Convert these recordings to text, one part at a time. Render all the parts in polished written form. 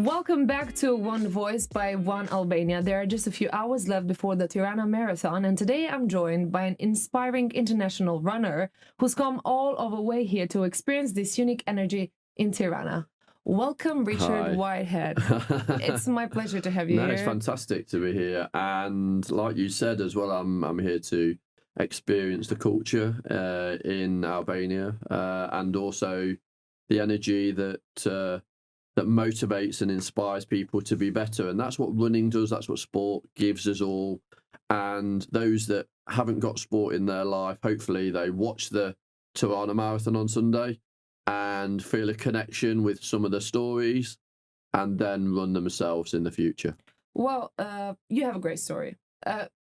Welcome back to One Voice by One Albania. There are just a few hours left before the Tirana Marathon, and today I'm joined by an inspiring international runner who's come all over way here to experience this unique energy in Tirana. Welcome, Richard Hi. Whitehead. It's my pleasure to have you here. It's fantastic to be here, and like you said as well, I'm here to experience the culture in Albania, and also the energy that motivates and inspires people to be better. And that's what running does, that's what sport gives us all. And those that haven't got sport in their life, hopefully they watch the Tirana Marathon on Sunday and feel a connection with some of the stories and then run themselves in the future. Well, you have a great story.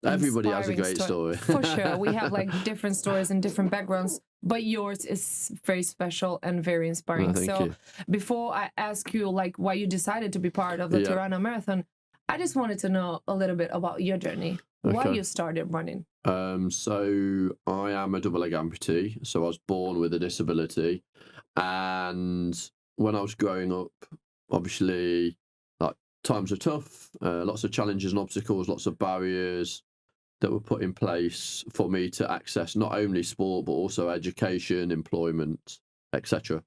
Everybody has a great story. For sure. We have like different stories and different backgrounds, but yours is very special and very inspiring. Thank you. Before I ask you like why you decided to be part of the Tirana Marathon, I just wanted to know a little bit about your journey. Why you started running. So I am a double leg amputee. So I was born with a disability, and when I was growing up, obviously, like, times are tough, lots of challenges and obstacles, lots of barriers that were put in place for me to access not only sport but also education, employment, etc.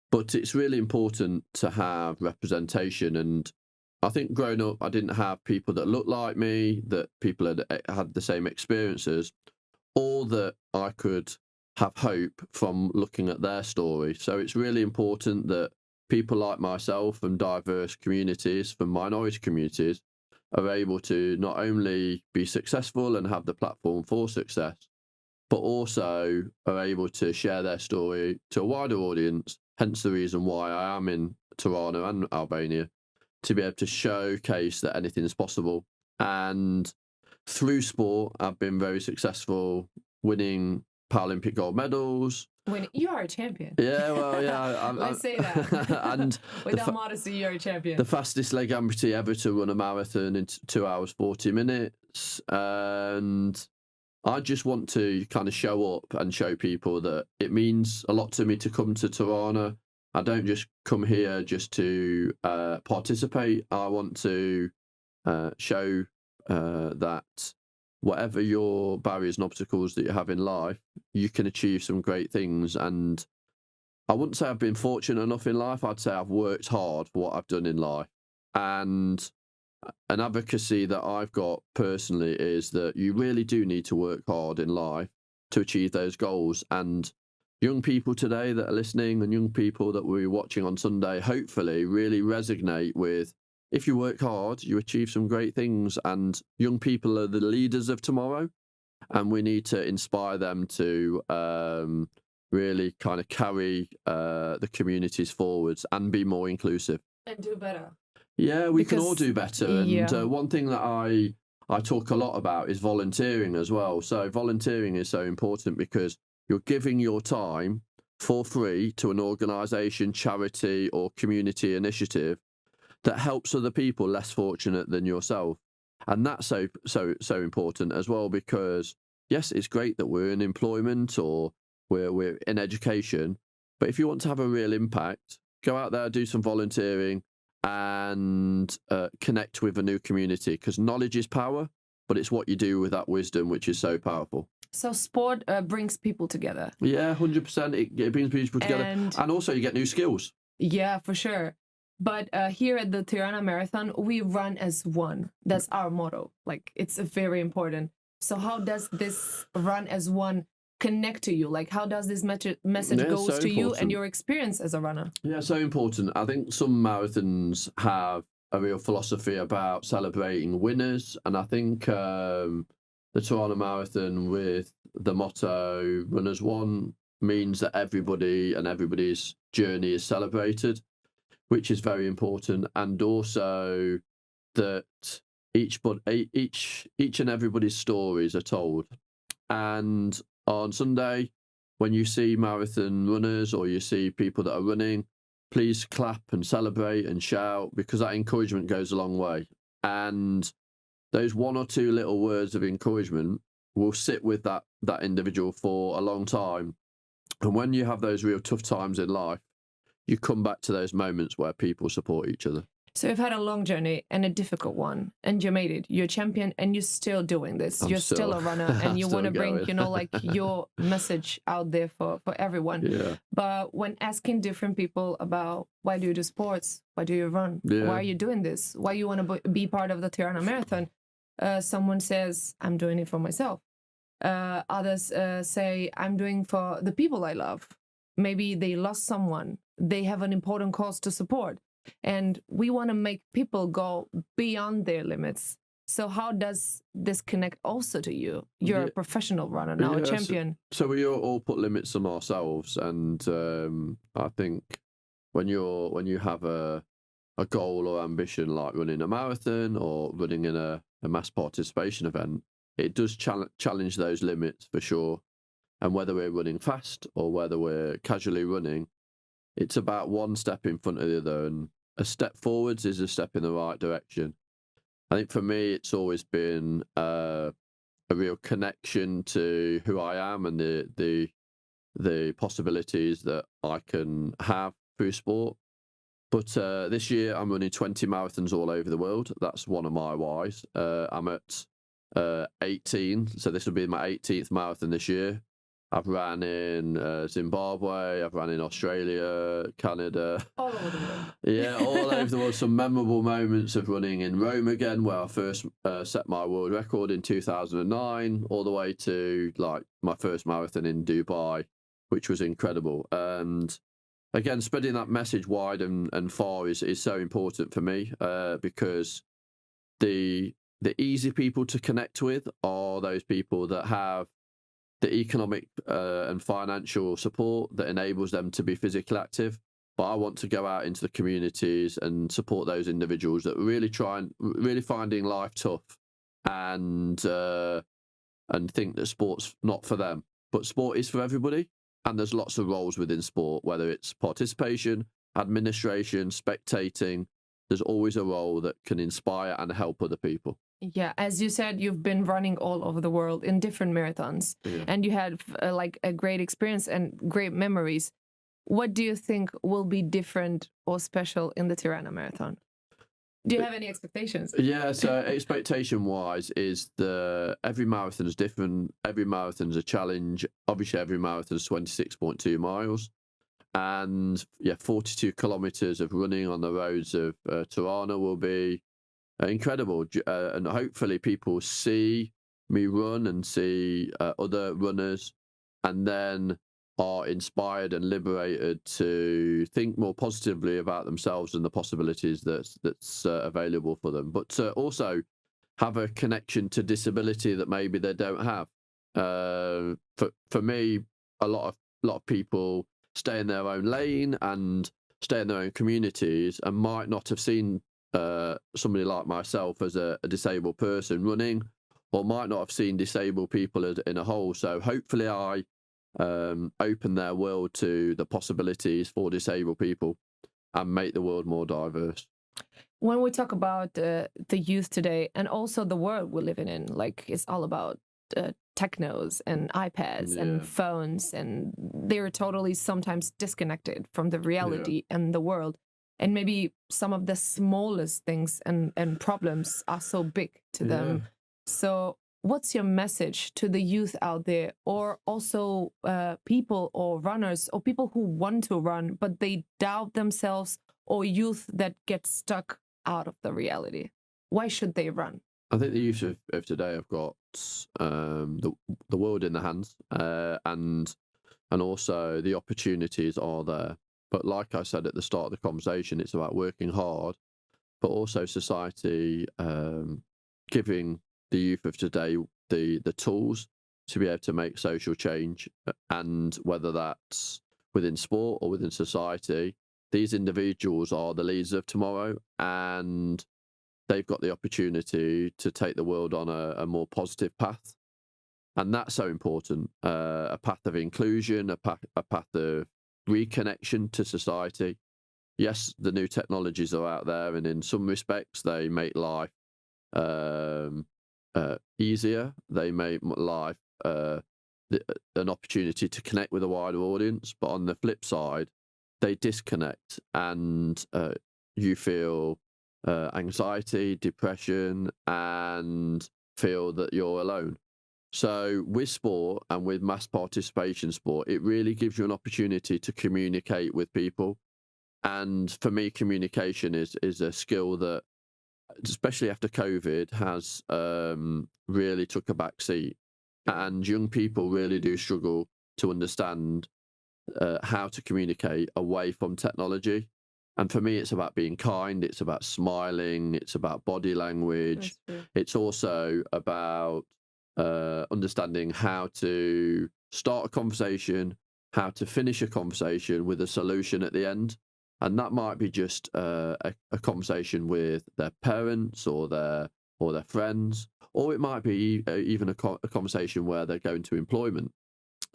But it's really important to have representation, and I think growing up I didn't have people that looked like me, that people had the same experiences, or that I could have hope from looking at their story. So it's really important that people like myself from diverse communities, from minority communities, are able to not only be successful and have the platform for success, but also are able to share their story to a wider audience, hence the reason why I am in Tirana and Albania, to be able to showcase that anything is possible. And through sport, I've been very successful, winning Paraolympic gold medals. When you are a champion. Yeah, well, yeah. Let's say that. And without modesty, you're a champion. The fastest leg amputee ever to run a marathon in 2 hours 40 minutes. And I just want to kind of show up and show people that it means a lot to me to come to Tirana. I don't just come here just to participate. I want to show that whatever your barriers and obstacles that you have in life, you can achieve some great things. And I wouldn't say I've been fortunate enough in life. I'd say I've worked hard for what I've done in life. And an advocacy that I've got personally is that you really do need to work hard in life to achieve those goals. And young people today that are listening and young people that we're watching on Sunday, hopefully really resonate with, if you work hard, you achieve some great things. And young people are the leaders of tomorrow. And we need to inspire them to really kind of carry the communities forwards and be more inclusive. And do better. Yeah, we can all do better. And one thing that I talk a lot about is volunteering as well. So volunteering is so important because you're giving your time for free to an organisation, charity or community initiative that helps other people less fortunate than yourself. And that's so important as well, because yes, it's great that we're in employment or we're in education, but if you want to have a real impact, go out there, do some volunteering and connect with a new community, because knowledge is power, but it's what you do with that wisdom which is so powerful. So sport brings people together. Yeah, 100%. It brings people together. And also you get new skills. Yeah, for sure. But here at the Tirana Marathon, we run as one. That's our motto. Like, it's very important. So how does this run as one connect to you? Like, how does this message goes to you and your experience as a runner? Yeah, so important. I think some marathons have a real philosophy about celebrating winners. And I think the Tirana Marathon with the motto, Run as One, means that everybody and everybody's journey is celebrated, which is very important, and also that each and everybody's stories are told. And on Sunday, when you see marathon runners or you see people that are running, please clap and celebrate and shout, because that encouragement goes a long way. And those one or two little words of encouragement will sit with that individual for a long time. And when you have those real tough times in life, you come back to those moments where people support each other. So you've had a long journey and a difficult one, and you made it. You're a champion, and you're still doing this. You're still a runner, and you want to bring, like your message out there for everyone. Yeah. But when asking different people about why do you do sports, why do you run, why are you doing this, why you want to be part of the Tirana Marathon, someone says, I'm doing it for myself. Others say, I'm doing for the people I love. Maybe they lost someone. They have an important cause to support. And we want to make people go beyond their limits. So how does this connect also to you? You're a professional runner now, a champion. So we all put limits on ourselves, and I think when you have a goal or ambition like running a marathon or running in a mass participation event, it does challenge those limits for sure. And whether we're running fast or whether we're casually running, it's about one step in front of the other, and a step forwards is a step in the right direction. I think for me, it's always been a real connection to who I am and the possibilities that I can have through sport. But this year, I'm running 20 marathons all over the world. That's one of my whys. I'm at 18, so this will be my 18th marathon this year. I've ran in Zimbabwe, I've ran in Australia, Canada. All over the world. Yeah, all over the world. Some memorable moments of running in Rome again, where I first set my world record in 2009, all the way to like my first marathon in Dubai, which was incredible. And again, spreading that message wide and far is so important for me, because the easy people to connect with are those people that have the economic and financial support that enables them to be physically active. But I want to go out into the communities and support those individuals that really finding life tough and think that sport's not for them. But sport is for everybody, and there's lots of roles within sport, whether it's participation, administration, spectating. There's always a role that can inspire and help other people. Yeah, as you said, you've been running all over the world in different marathons, and you had like a great experience and great memories. What do you think will be different or special in the Tirana Marathon? Do you have any expectations? Yeah, so expectation-wise is every marathon is different. Every marathon is a challenge. Obviously, every marathon is 26.2 miles. And yeah, 42 kilometers of running on the roads of Tirana will be incredible, and hopefully people see me run and see other runners, and then are inspired and liberated to think more positively about themselves and the possibilities that's available for them, but also have a connection to disability that maybe they don't have. For me, a lot of people stay in their own lane and stay in their own communities and might not have seen somebody like myself as a disabled person running, or might not have seen disabled people in a whole. So hopefully I open their world to the possibilities for disabled people and make the world more diverse. When we talk about the youth today and also the world we're living in, like it's all about technos and iPads and phones, and they're totally sometimes disconnected from the reality and the world. And maybe some of the smallest things and problems are so big to them. So what's your message to the youth out there, or also people or runners or people who want to run, but they doubt themselves, or youth that get stuck out of the reality? Why should they run? I think the youth of today have got the world in their hands, and also the opportunities are there. But like I said at the start of the conversation, it's about working hard, but also society giving the youth of today the tools to be able to make social change. And whether that's within sport or within society, these individuals are the leaders of tomorrow, and they've got the opportunity to take the world on a more positive path. And that's so important, a path of inclusion, a path of reconnection to society. Yes, the new technologies are out there, and in some respects they make life easier. They make life an opportunity to connect with a wider audience, but on the flip side they disconnect, and you feel anxiety, depression, and feel that you're alone. So with sport and with mass participation sport, it really gives you an opportunity to communicate with people. And for me, communication is a skill that, especially after COVID, has really took a back seat. And young people really do struggle to understand how to communicate away from technology. And for me, it's about being kind, it's about smiling, it's about body language. It's also about understanding how to start a conversation, how to finish a conversation with a solution at the end. And that might be just a conversation with their parents or their friends, or it might be even a conversation where they're going to employment.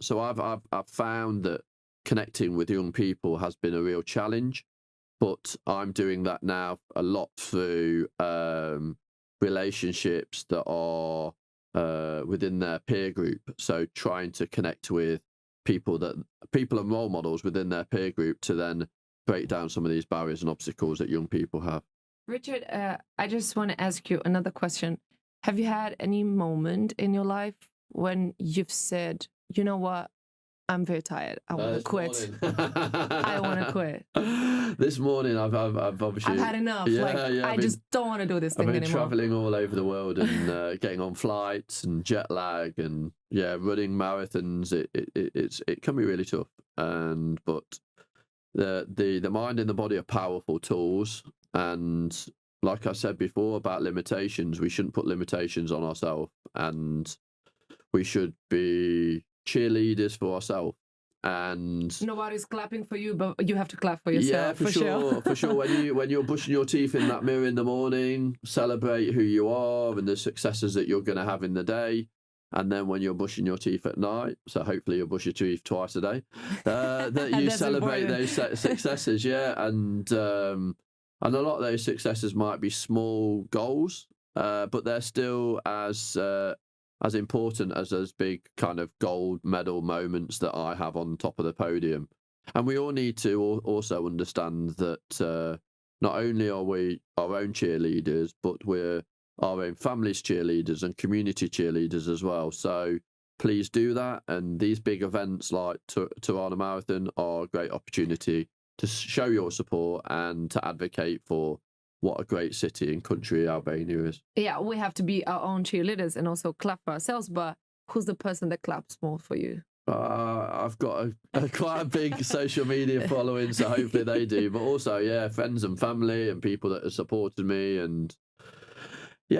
So I've found that connecting with young people has been a real challenge, but I'm doing that now a lot through relationships that are within their peer group. So trying to connect with people and role models within their peer group to then break down some of these barriers and obstacles that young people have. Richard, I just want to ask you another question. Have you had any moment in your life when you've said, you know what, I'm very tired, I want to quit. I want to quit. This morning I've obviously... I've had enough. I just don't want to do this thing anymore. I've been travelling all over the world and getting on flights and jet lag and running marathons. It can be really tough. But the mind and the body are powerful tools, and like I said before about limitations, we shouldn't put limitations on ourselves, and we should be cheerleaders for ourselves. And nobody's clapping for you, but you have to clap for yourself. Yeah, for sure. For sure. When you're brushing your teeth in that mirror in the morning, celebrate who you are and the successes that you're going to have in the day. And then when you're brushing your teeth at night, so hopefully you'll brush your teeth twice a day, that you celebrate those successes. And a lot of those successes might be small goals, but they're still as important as those big kind of gold medal moments that I have on top of the podium. And we all need to also understand that not only are we our own cheerleaders, but we're our own family's cheerleaders and community cheerleaders as well. So please do that. And these big events like Tirana Marathon are a great opportunity to show your support and to advocate for what a great city and country Albania is. Yeah, we have to be our own cheerleaders and also clap for ourselves, but who's the person that claps more for you? I've got quite a big social media following, so hopefully they do. But also, friends and family and people that have supported me, and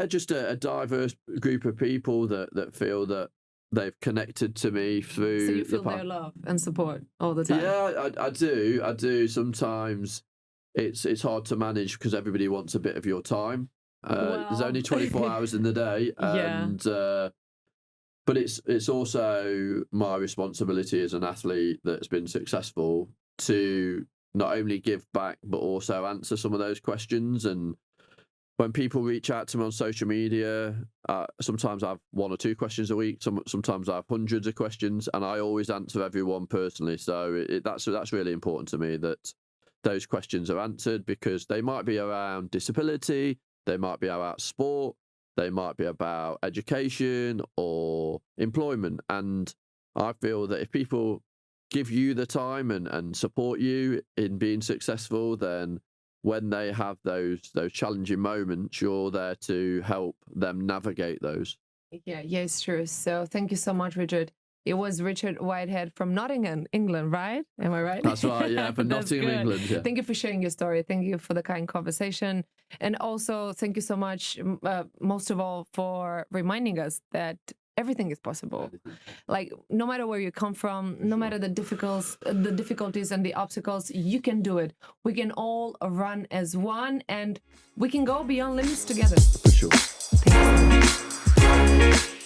just a diverse group of people that feel that they've connected to me through. So you feel their love and support all the time? Yeah, I do. Sometimes it's hard to manage because everybody wants a bit of your time. There's only 24 hours in the day, and but it's also my responsibility as an athlete that's been successful to not only give back but also answer some of those questions. And when people reach out to me on social media, sometimes I have 1 or 2 questions a week. Sometimes I have hundreds of questions, and I always answer everyone personally. So that's really important to me, that those questions are answered, because they might be around disability, they might be about sport, they might be about education or employment. And I feel that if people give you the time and support you in being successful, then when they have those challenging moments, you're there to help them navigate those. Yeah, it's true. So thank you so much, Richard. It was Richard Whitehead from Nottingham, England, right? Am I right? That's right, yeah, from Nottingham, England. Yeah. Thank you for sharing your story. Thank you for the kind conversation. And also, thank you so much, most of all, for reminding us that everything is possible. Like, no matter where you come from, no matter the difficulties and the obstacles, you can do it. We can all run as one, and we can go beyond limits together. For sure. Thank you so much.